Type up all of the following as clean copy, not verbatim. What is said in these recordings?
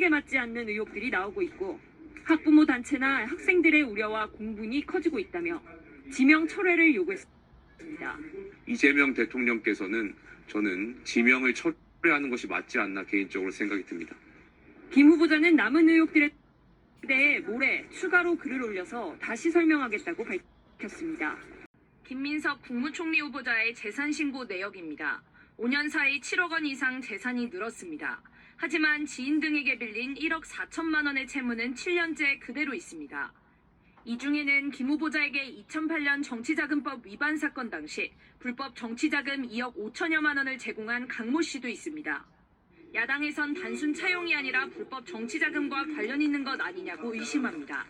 상식에 맞지 않는 의혹들이 나오고 있고 학부모 단체나 학생들의 우려와 공분이 커지고 있다며 지명 철회를 요구했습니다. 이재명 대통령께서는 저는 지명을 철회하는 것이 맞지 않나 개인적으로 생각이 듭니다. 김 후보자는 남은 의혹들에 대해 모레 추가로 글을 올려서 다시 설명하겠다고 밝혔습니다. 김민석 국무총리 후보자의 재산 신고 내역입니다. 5년 사이 7억 원 이상 재산이 늘었습니다. 하지만 지인 등에게 빌린 1억 4천만 원의 채무는 7년째 그대로 있습니다. 이 중에는 김 후보자에게 2008년 정치자금법 위반 사건 당시 불법 정치자금 2억 5천여만 원을 제공한 강모 씨도 있습니다. 야당에선 단순 차용이 아니라 불법 정치자금과 관련 있는 것 아니냐고 의심합니다.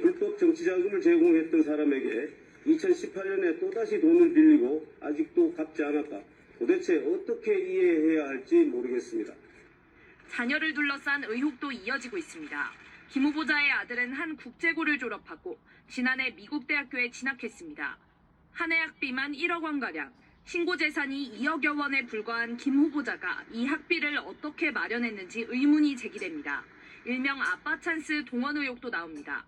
불법 정치자금을 제공했던 사람에게 2018년에 또다시 돈을 빌리고 아직도 갚지 않았다. 도대체 어떻게 이해해야 할지 모르겠습니다. 자녀를 둘러싼 의혹도 이어지고 있습니다. 김 후보자의 아들은 한 국제고를 졸업하고 지난해 미국 대학교에 진학했습니다. 한 해 학비만 1억 원가량, 신고 재산이 2억여 원에 불과한 김 후보자가 이 학비를 어떻게 마련했는지 의문이 제기됩니다. 일명 아빠 찬스 동원 의혹도 나옵니다.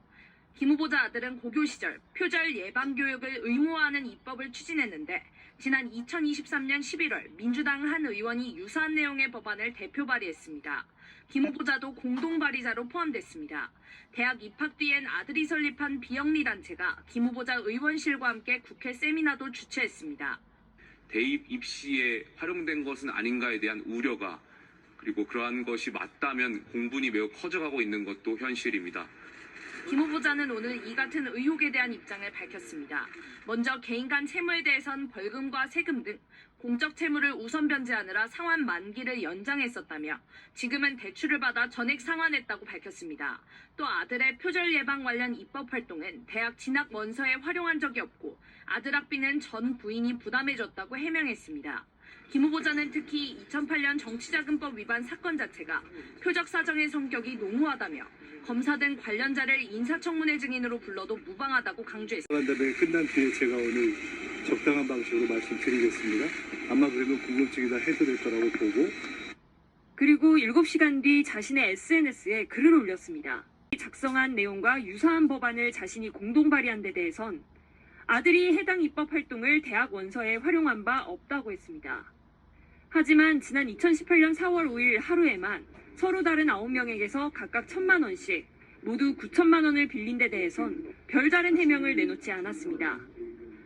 김 후보자 아들은 고교 시절 표절 예방 교육을 의무화하는 입법을 추진했는데 지난 2023년 11월 민주당 한 의원이 유사한 내용의 법안을 대표 발의했습니다. 김 후보자도 공동 발의자로 포함됐습니다. 대학 입학 뒤엔 아들이 설립한 비영리 단체가 김 후보자 의원실과 함께 국회 세미나도 주최했습니다. 대입 입시에 활용된 것은 아닌가에 대한 우려가 그리고 그러한 것이 맞다면 공분이 매우 커져가고 있는 것도 현실입니다. 김 후보자는 오늘 이 같은 의혹에 대한 입장을 밝혔습니다. 먼저 개인 간 채무에 대해선 벌금과 세금 등 공적 채무를 우선 변제하느라 상환 만기를 연장했었다며 지금은 대출을 받아 전액 상환했다고 밝혔습니다. 또 아들의 표절 예방 관련 입법 활동은 대학 진학 원서에 활용한 적이 없고 아들 학비는 전 부인이 부담해줬다고 해명했습니다. 김 후보자는 특히 2008년 정치자금법 위반 사건 자체가 표적 사정의 성격이 농후하다며 검사 등 관련자를 인사청문회 증인으로 불러도 무방하다고 강조했습니다. 끝난 뒤에 제가 오늘 적당한 방식으로 말씀드리겠습니다. 아마 그러면 궁금증이 다 해소될 거라고 보고. 그리고 7시간 뒤 자신의 SNS에 글을 올렸습니다. 작성한 내용과 유사한 법안을 자신이 공동 발의한 데 대해선 아들이 해당 입법 활동을 대학 원서에 활용한 바 없다고 했습니다. 하지만 지난 2018년 4월 5일 하루에만 서로 다른 9명에게서 각각 1,000만 원씩 모두 9천만 원을 빌린 데 대해선 별다른 해명을 내놓지 않았습니다.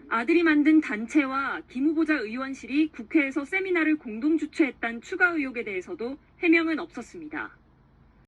아들이 만든 단체와 김 후보자 의원실이 국회에서 세미나를 공동 주최했다는 추가 의혹에 대해서도 해명은 없었습니다.